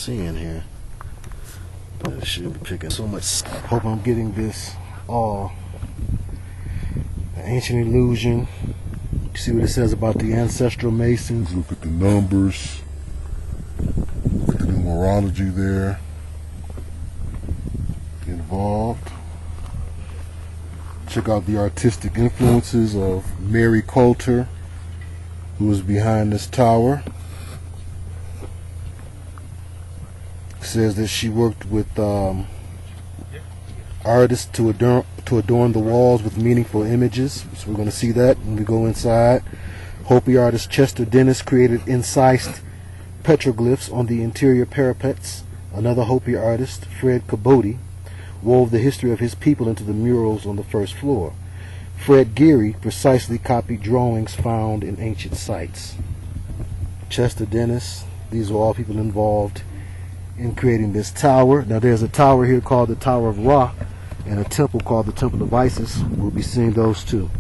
seeing here. But it should be picking so much. Hope I'm getting this all. The ancient illusion. You see what it says about the ancestral masons. Look at the numbers. Look at the numerology there. Involved. Check out the artistic influences of Mary Coulter, who was behind this tower. It says that she worked with artists to adorn the walls with meaningful images. So we're going to see that when we go inside. Hopi artist Chester Dennis created incised petroglyphs on the interior parapets. Another Hopi artist, Fred Cabote, wove the history of his people into the murals on the first floor. Fred Geary precisely copied drawings found in ancient sites. Chester Dennis, these are all people involved in creating this tower. Now there's a tower here called the Tower of Ra and a temple called the Temple of Isis. We'll be seeing those two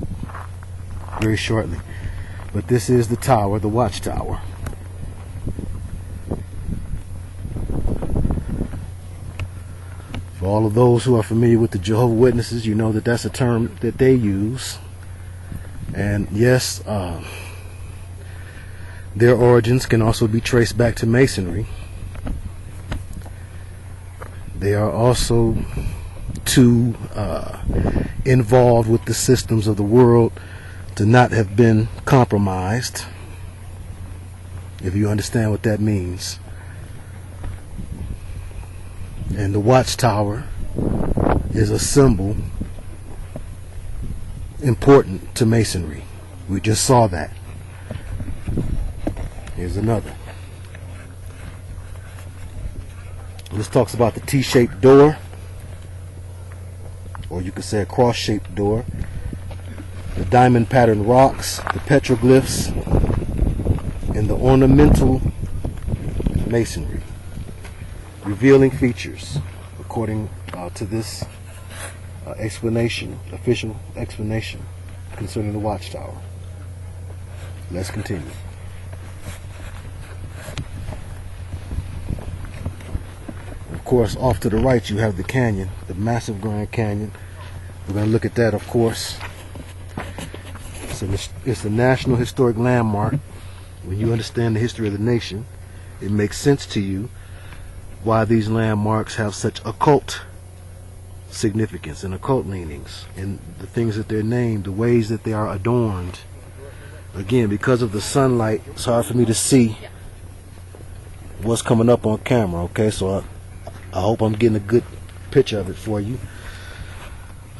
very shortly. But this is the tower, the Watchtower. For all of those who are familiar with the Jehovah's Witnesses, you know that that's a term that they use. And yes, their origins can also be traced back to Masonry. They are also too involved with the systems of the world to not have been compromised, if you understand what that means. And the Watchtower is a symbol important to Masonry. We just saw that. Here's another. This talks about the T-shaped door, or you could say a cross-shaped door, the diamond patterned rocks, the petroglyphs, and the ornamental masonry. Revealing features, according to this explanation, official explanation concerning the Watchtower. Let's continue. Of course, off to the right you have the canyon, the massive Grand Canyon. We're going to look at that, of course. It's a National Historic Landmark. When you understand the history of the nation, it makes sense to you why these landmarks have such occult significance and occult leanings, and the things that they're named, the ways that they are adorned. Again, because of the sunlight, it's hard for me to see what's coming up on camera, okay? So I hope I'm getting a good picture of it for you.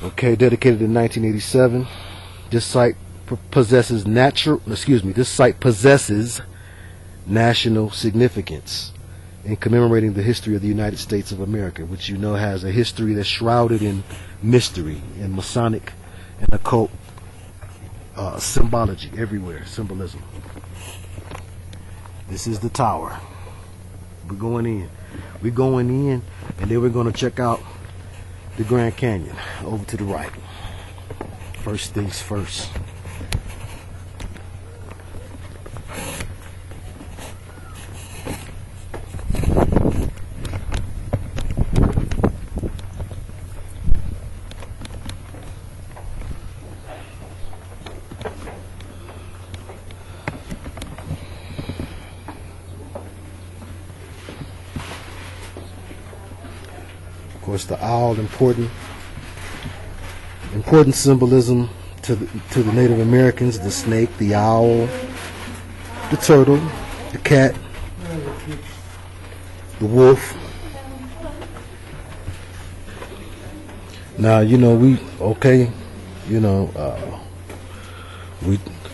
Okay, dedicated in 1987. This site possesses national significance in commemorating the history of the United States of America, which you know has a history that's shrouded in mystery and Masonic and occult symbology everywhere, symbolism. This is the tower. We're going in. We're going in, and then we're going to check out the Grand Canyon over to the right. First things first. Of course, the owl, important symbolism to the Native Americans. The snake, the owl, the turtle, the cat, the wolf. Now, you know, we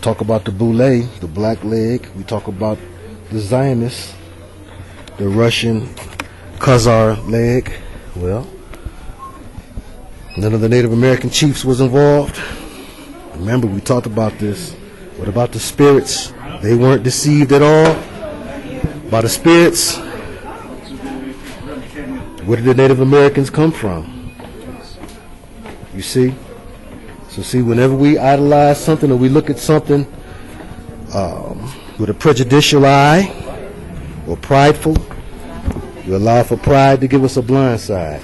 talk about the boule, the black leg. We talk about the Zionists, the Russian Khazar leg. Well, none of the Native American chiefs was involved. Remember, we talked about this. What about the spirits? They weren't deceived at all by the spirits. Where did the Native Americans come from? You see? So see, whenever we idolize something or we look at something with a prejudicial eye or prideful, We allow for pride to give us a blind side.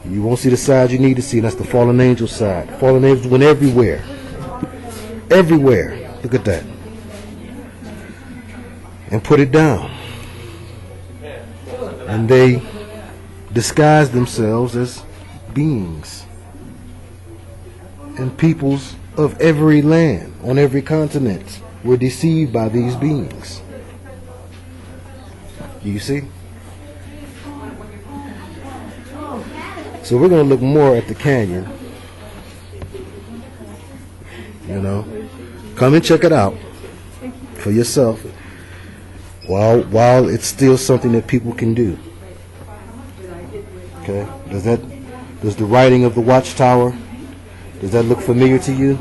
You won't see the side you need to see. That's the fallen angel side. Fallen angels went everywhere. Everywhere. Look at that. And put it down. And they disguised themselves as beings and peoples of every land on every continent were deceived by these beings. You see? So we're going to look more at the canyon. You know, come and check it out for yourself while it's still something that people can do. Okay? Does the writing of the Watchtower, does that look familiar to you?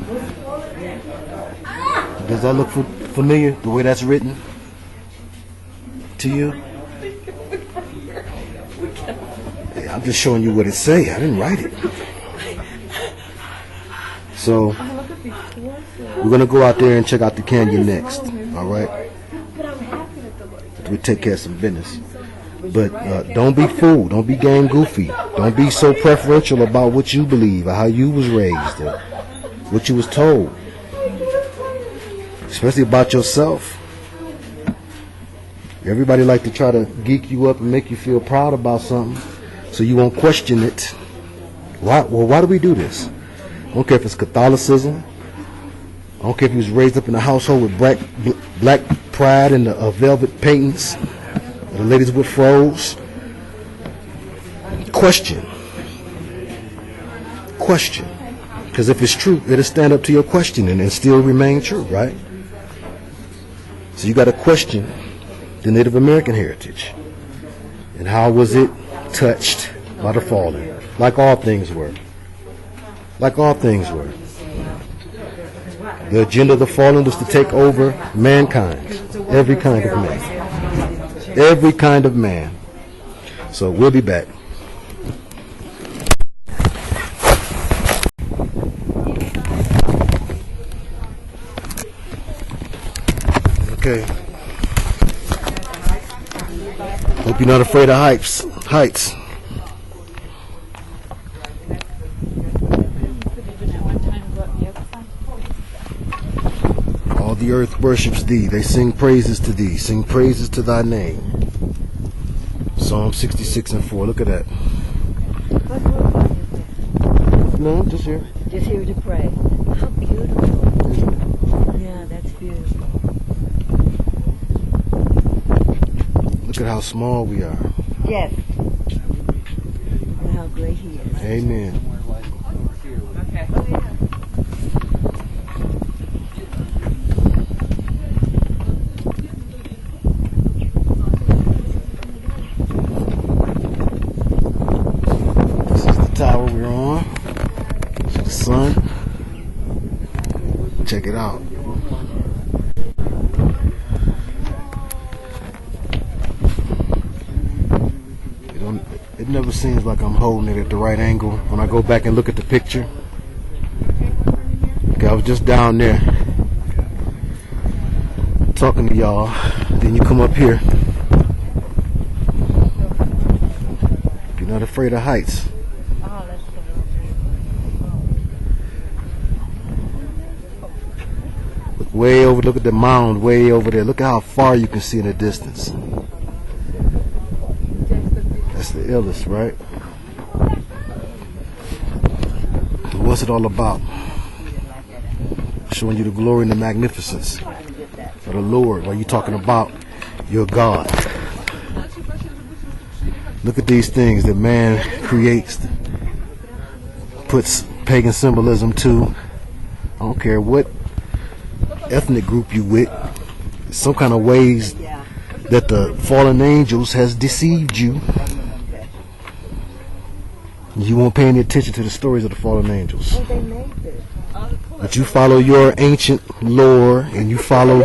Does that look familiar, the way that's written to you? Hey, I'm just showing you what it say. I didn't write it. So we're going to go out there and check out the canyon next. All right? We take care of some business. But don't be fooled. Don't be gang goofy. Don't be so preferential about what you believe or how you was raised or what you was told. Especially about yourself. Everybody like to try to geek you up and make you feel proud about something so you won't question it. Why do we do this? I don't care if it's Catholicism. I don't care if you was raised up in a household with black pride and the velvet paintings, the ladies with froze. Question. Because if it's true, it'll stand up to your questioning and still remain true, right? So you got to question the Native American heritage. And how was it touched by the fallen? Like all things were. Like all things were. The agenda of the fallen was to take over mankind. Every kind of man. Every kind of man. So we'll be back. Okay. Hope you're not afraid of heights. All the earth worships thee. They sing praises to thee. Sing praises to thy name. Psalm 66:4. Look at that. No, just here. Just here to pray. How beautiful. Yeah, that's beautiful. Look at how small we are. Yes. And how great he is. Amen. Okay. This is the tower we're on. This is the sun. Check it out. It never seems like I'm holding it at the right angle when I go back and look at the picture. Okay, I was just down there talking to y'all. Then you come up here. You're not afraid of heights. Look way over, look at the mound way over there. Look at how far you can see in the distance. That's the illest, right? What's it all about? Showing you the glory and the magnificence of the Lord while you're talking about your God. Look at these things that man creates, puts pagan symbolism to. I don't care what ethnic group you with. Some kind of ways that the fallen angels has deceived you. You won't pay any attention to the stories of the fallen angels. But you follow your ancient lore and you follow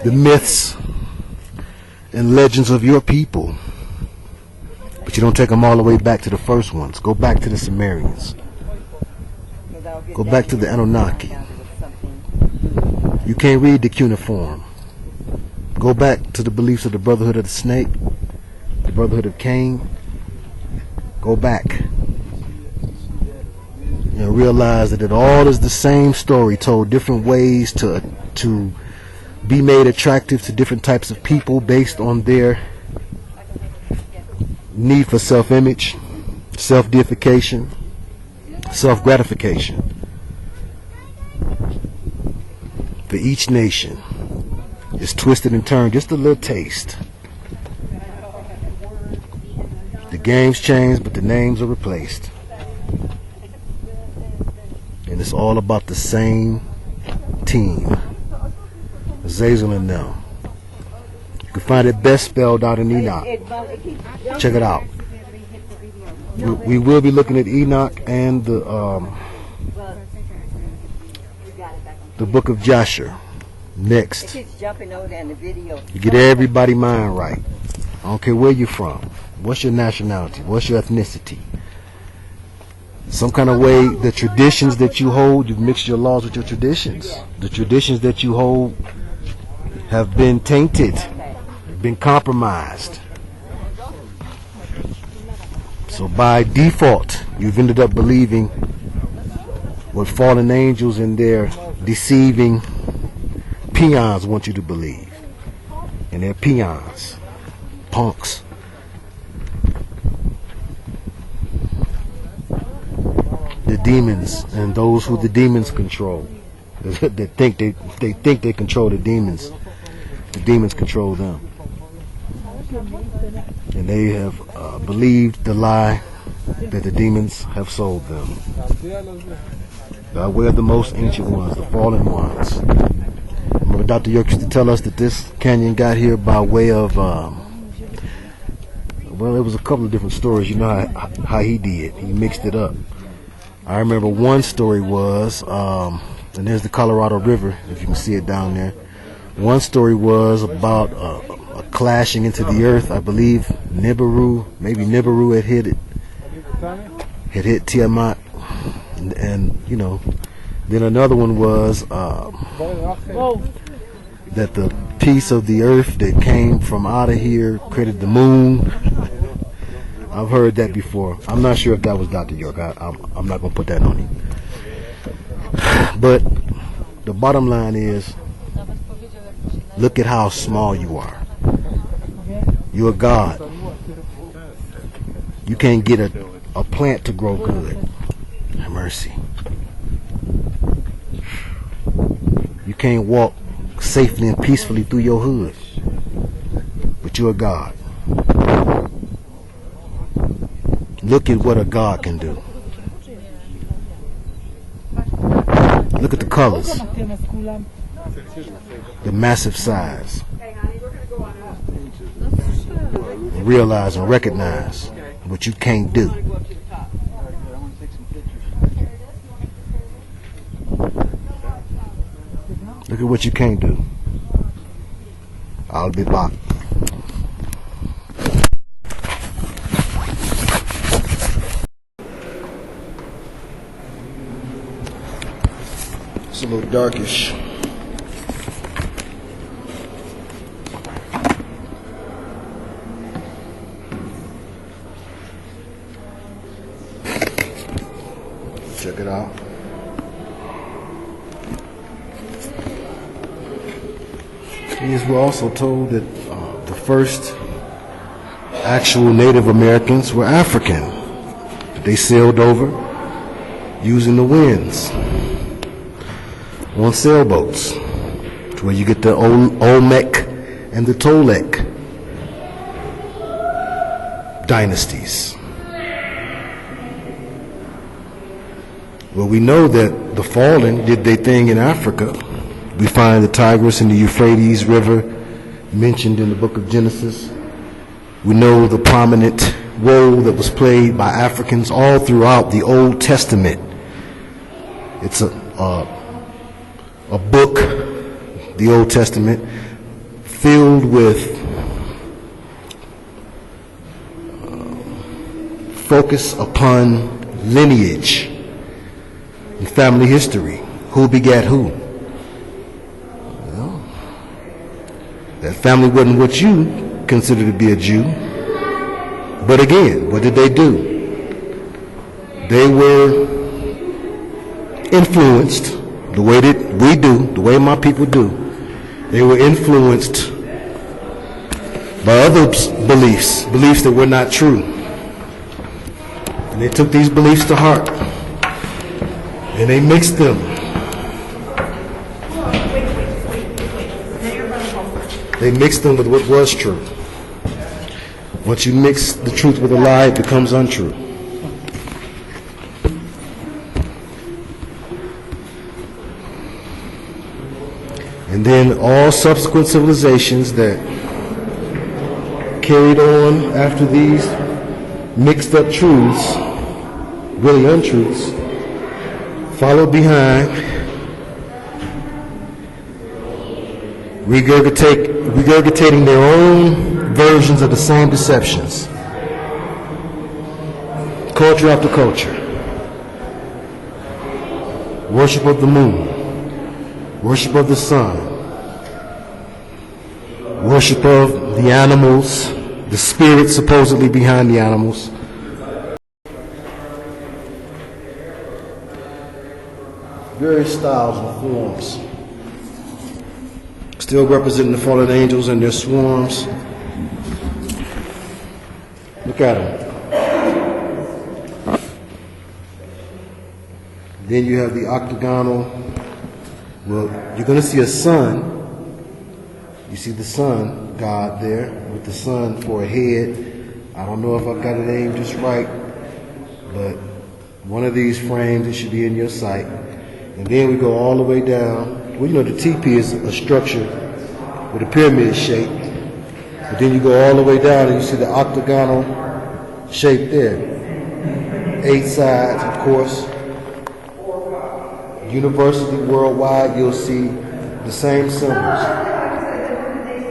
the myths and legends of your people. But you don't take them all the way back to the first ones. Go back to the Sumerians. Go back to the Anunnaki. You can't read the cuneiform. Go back to the beliefs of the Brotherhood of the Snake, the Brotherhood of Cain, go back and realize that it all is the same story told different ways to be made attractive to different types of people based on their need for self-image, self-deification, self-gratification. For each nation is twisted and turned just a little taste. The game's changed, but the names are replaced. And it's all about the same team. Zazel and them. You can find it best spelled out in Enoch. Check it out. We will be looking at Enoch and the book of Joshua next. You get everybody's mind right. I don't care where you're from. What's your nationality? What's your ethnicity? Some kind of way, the traditions that you hold, you've mixed your laws with your traditions. The traditions that you hold have been tainted, been compromised. So by default, you've ended up believing what fallen angels and their deceiving peons want you to believe. And they're peons, punks. The demons and those who the demons control. They think they control the demons. The demons control them. And they have believed the lie that the demons have sold them. By way of the most ancient ones, the fallen ones. Remember Dr. York used to tell us that this canyon got here by way of, well, it was a couple of different stories. You know how he did. He mixed it up. I remember one story was, and there's the Colorado River, if you can see it down there. One story was about a clashing into the earth. I believe Nibiru, maybe Nibiru had hit Tiamat, and you know. Then another one was that the piece of the earth that came from out of here created the moon. I've heard that before. I'm not sure if that was Dr. York. I'm not going to put that on him. But the bottom line is, look at how small you are. You're a god. You can't get a plant to grow good. Have mercy. You can't walk safely and peacefully through your hood. But you're a god. Look at what a god can do. Look at the colors. The massive size. Realize and recognize what you can't do. Look at what you can't do. I'll be back. It's a little darkish. Check it out. Yes, we're also told that the first actual Native Americans were African. They sailed over using the winds on sailboats, to where you get the Olmec and the Toltec dynasties. Well, we know that the fallen did their thing in Africa. We find the Tigris and the Euphrates River mentioned in the book of Genesis. We know the prominent role that was played by Africans all throughout the Old Testament. It's a book, the Old Testament, filled with focus upon lineage and family history. Who begat who? Well, that family wasn't what you consider to be a Jew. But again, what did they do? They were influenced the way that we do, the way my people do. They were influenced by other beliefs that were not true. And they took these beliefs to heart. And they mixed them. They mixed them with what was true. Once you mix the truth with a lie, it becomes untrue. And then all subsequent civilizations that carried on after these mixed up truths, really untruths, followed behind, regurgitating their own versions of the same deceptions. Culture after culture. Worship of the moon. Worship of the sun. Worship of the animals, the spirit supposedly behind the animals. Various styles and forms. Still representing the fallen angels and their swarms. Look at them. Then you have the octagonal. Well, you're going to see a sun. You see the sun god there with the sun for a head. I don't know if I've got it aimed just right, but one of these frames, it should be in your sight. And then we go all the way down. Well, you know, the teepee is a structure with a pyramid shape. But then you go all the way down and you see the octagonal shape there. 8 sides, of course. Universally, worldwide, you'll see the same symbols.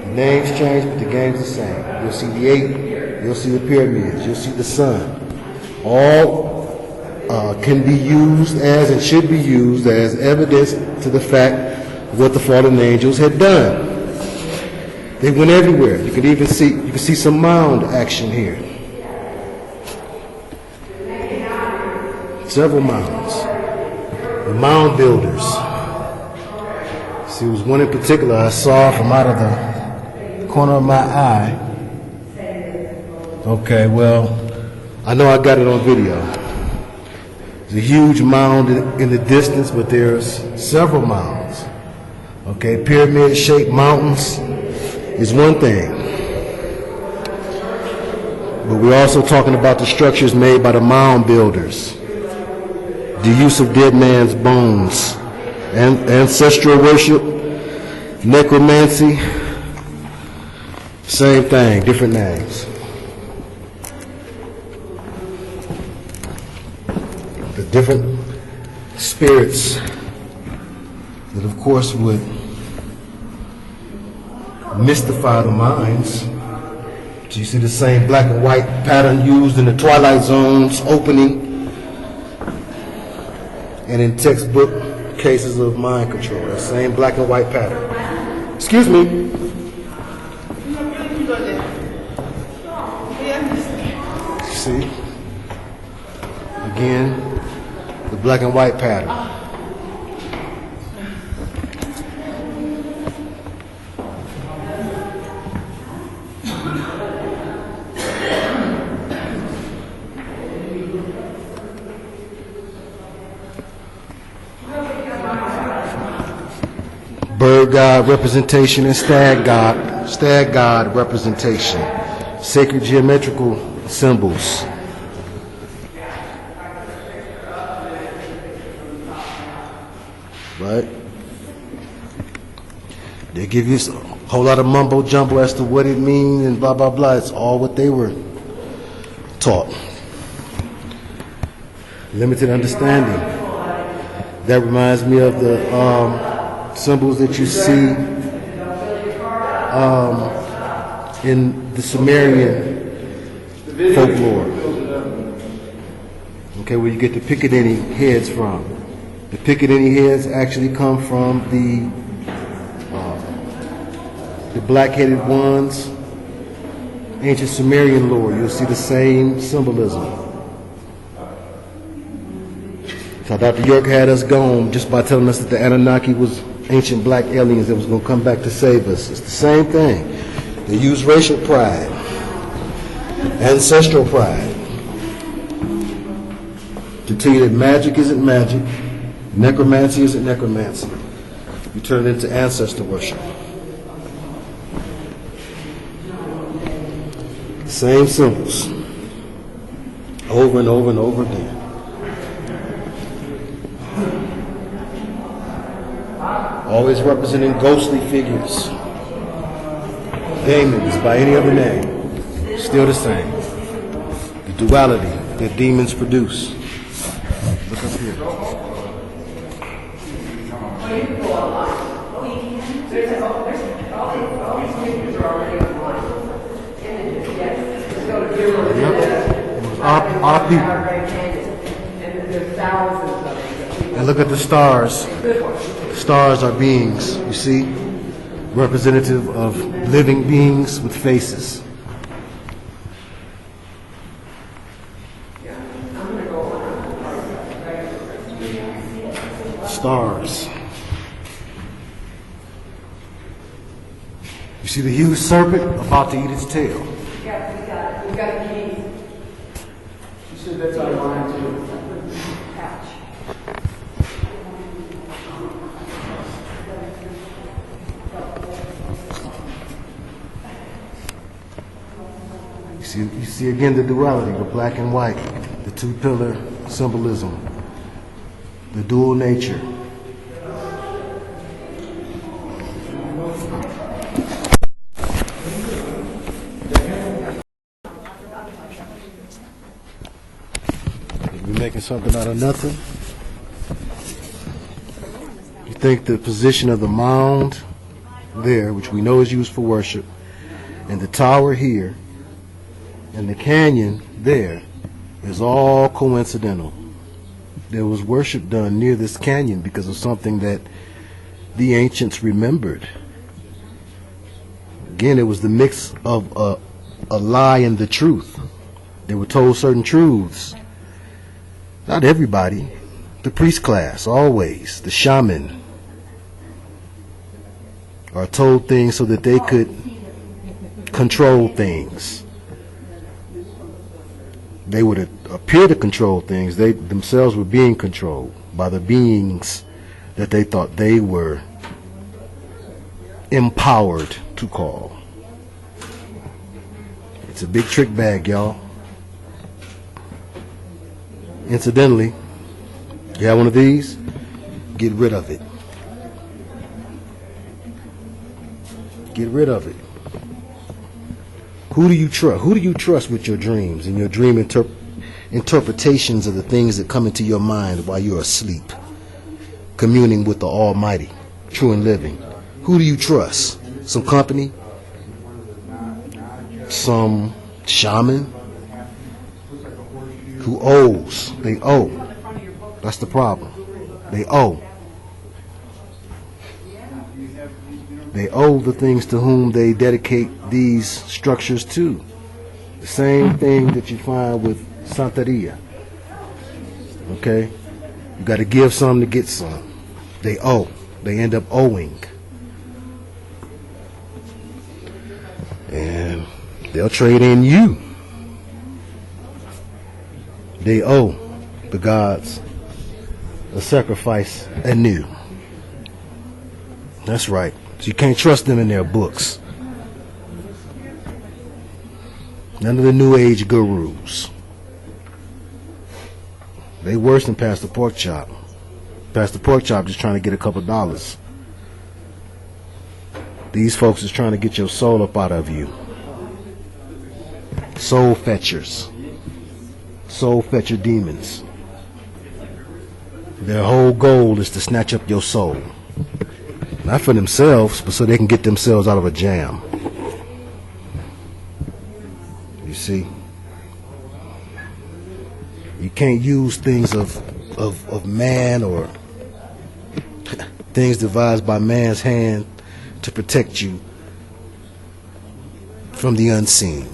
The names change, but the game's the same. You'll see the 8, you'll see the pyramids, you'll see the sun. All can be used as and should be used as evidence to the fact of what the fallen angels had done. They went everywhere. You can see some mound action here. Several mounds. The mound builders. See, there was one in particular I saw from out of the corner of my eye. Okay, well, I know I got it on video. There's a huge mound in the distance, but there's several mounds. Okay, pyramid-shaped mountains is one thing. But we're also talking about the structures made by the mound builders. The use of dead man's bones, and ancestral worship, necromancy, same thing, different names. The different spirits that, of course, would mystify the minds. So you see the same black and white pattern used in the Twilight Zone's opening and in textbook cases of mind control. That same black and white pattern. Excuse me. See? Again, the black and white pattern. Bird god representation and stag god representation. Sacred geometrical symbols. Right? They give you a whole lot of mumbo jumbo as to what it means and blah blah blah. It's all what they were taught. Limited understanding. That reminds me of the symbols that you see in the Sumerian folklore. Okay, where you get the Pickaninny heads from. The Pickaninny heads actually come from the black-headed ones ancient Sumerian lore, you'll see the same symbolism. So Dr. York had us gone just by telling us that the Anunnaki was ancient black aliens that was going to come back to save us. It's the same thing. They use racial pride, ancestral pride, to tell you that magic isn't magic, necromancy isn't necromancy. You turn it into ancestor worship. Same symbols, over and over and over again. Always representing ghostly figures, demons by any other name, still the same. The duality that demons produce. Look up here. Yep. It was our people. And look at the stars. Stars are beings, you see, representative of living beings with faces. Stars. You see the huge serpent about to eat its tail. Yeah, we got a key. She said that's our line too. Patch. You see again the duality, the black and white, the two-pillar symbolism, the dual nature. You're making something out of nothing. You think the position of the mound there, which we know is used for worship, and the tower here, and the canyon there is all coincidental. There was worship done near this canyon because of something that the ancients remembered. Again, it was the mix of a lie and the truth. They were told certain truths. Not everybody. The priest class, always. The shaman are told things so that they could control things. They would appear to control things. They themselves were being controlled by the beings that they thought they were empowered to call. It's a big trick bag, y'all. Incidentally, you have one of these, get rid of it. Get rid of it. Who do you trust? Who do you trust with your dreams and your dream interpretations of the things that come into your mind while you're asleep, communing with the Almighty, true and living? Who do you trust? Some company? Some shaman? Who owes? They owe. That's the problem. They owe. They owe the things to whom they dedicate these structures to. The same thing that you find with Santeria. Okay? You got to give some to get some. They owe. They end up owing. And they'll trade in you. They owe the gods a sacrifice anew. That's right. So you can't trust them in their books. None of the New Age gurus. They worse than Pastor Porkchop. Pastor Porkchop just trying to get a couple dollars. These folks is trying to get your soul up out of you. Soul fetchers. Soul fetcher demons. Their whole goal is to snatch up your soul. Not for themselves, but so they can get themselves out of a jam. You see? You can't use things of man or things devised by man's hand to protect you from the unseen.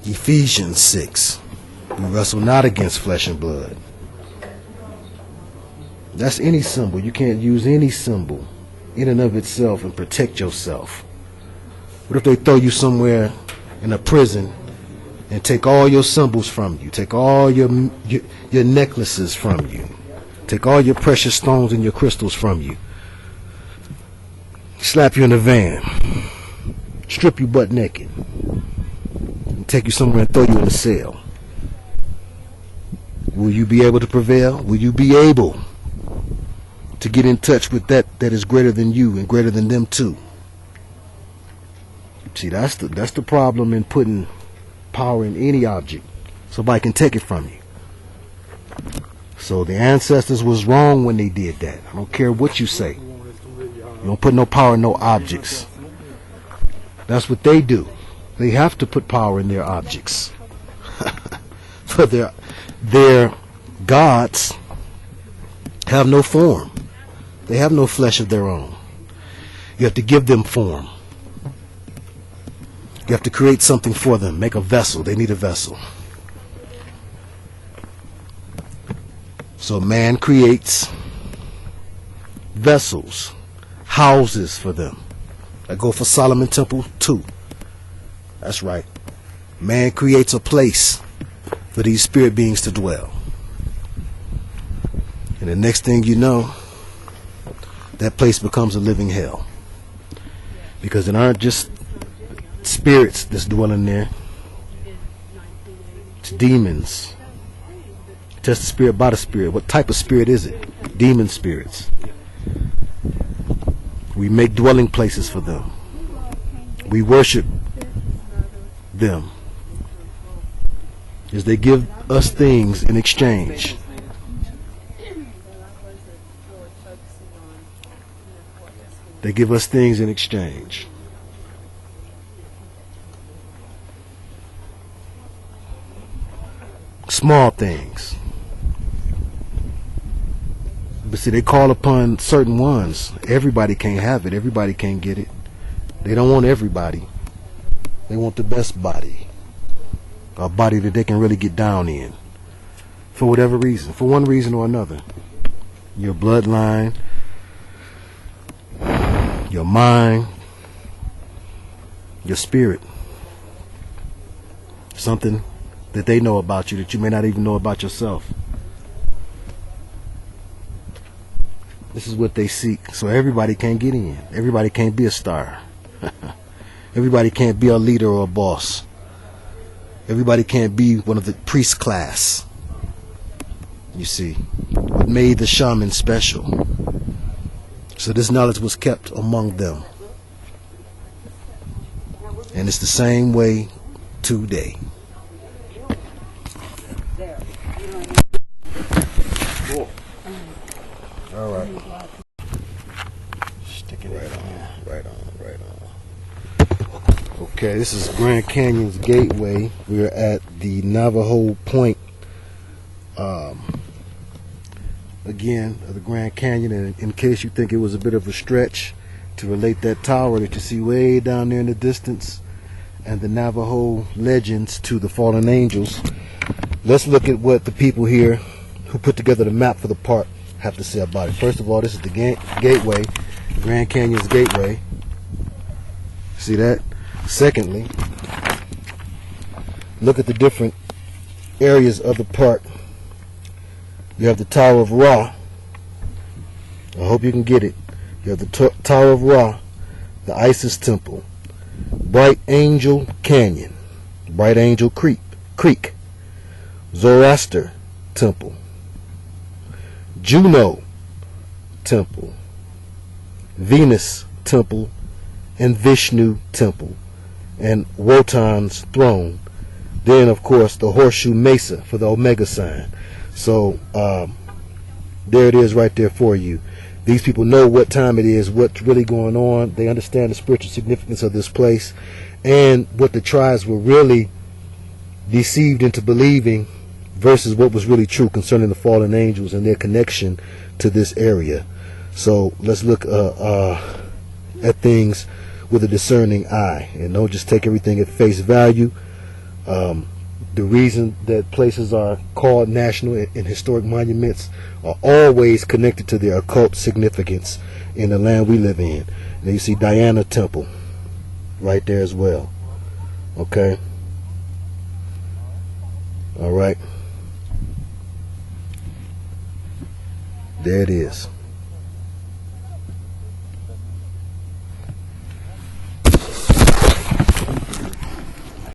Ephesians 6. We wrestle not against flesh and blood. That's any symbol. You can't use any symbol in and of itself and protect yourself. What if they throw you somewhere in a prison and take all your symbols from you, take all your necklaces from you, take all your precious stones and your crystals from you, slap you in a van, strip you butt naked, and take you somewhere and throw you in a cell? Will you be able to prevail? Will you be able to get in touch with that is greater than you and greater than them too? See, that's the problem in putting power in any object. Somebody can take it from you. So the ancestors was wrong when they did that. I don't care what you say. You don't put no power in no objects. That's what they do. They have to put power in their objects. For their gods have no form. They have no flesh of their own. You have to give them form. You have to create something for them. Make a vessel. They need a vessel. So man creates vessels, houses for them. I go for Solomon Temple 2. That's right. Man creates a place for these spirit beings to dwell. And the next thing you know, that place becomes a living hell. Because it aren't just spirits that's dwelling there. It's demons. Test the spirit by the spirit. What type of spirit is it? Demon spirits. We make dwelling places for them. We worship them as they give us things in exchange. They give us things in exchange. Small things. But see, they call upon certain ones. Everybody can't have it. Everybody can't get it. They don't want everybody. They want the best body. A body that they can really get down in. For whatever reason. For one reason or another. Your bloodline. Your mind. Your spirit. Something that they know about you that you may not even know about yourself. This is what they seek. So everybody can't get in. Everybody can't be a star. Everybody can't be a leader or a boss. Everybody can't be one of the priest class. You see, what made the shaman special. So this knowledge was kept among them. And it's the same way today. All right. Stick it right on. Okay, this is Grand Canyon's gateway. We're at the Navajo Point, again, of the Grand Canyon. And in case you think it was a bit of a stretch to relate that tower that you see way down there in the distance and the Navajo legends to the fallen angels, let's look at what the people here who put together the map for the park have to say about it. First of all, this is the gateway, Grand Canyon's gateway. See that? Secondly, look at the different areas of the park. You have the Tower of Ra. I hope you can get it. You have the Tower of Ra, the Isis Temple, Bright Angel Canyon, Bright Angel Creek, Zoroaster Temple, Juno Temple, Venus Temple, and Vishnu Temple, and Wotan's throne. Then, of course, the Horseshoe Mesa for the Omega sign. So, there it is right there for you. These people know what time it is, what's really going on. They understand the spiritual significance of this place and what the tribes were really deceived into believing versus what was really true concerning the fallen angels and their connection to this area. So let's look at things with a discerning eye and don't just take everything at face value. The reason that places are called national and historic monuments are always connected to their occult significance in the land we live in. And you see Diana Temple right there as well. Okay. All right. There it is.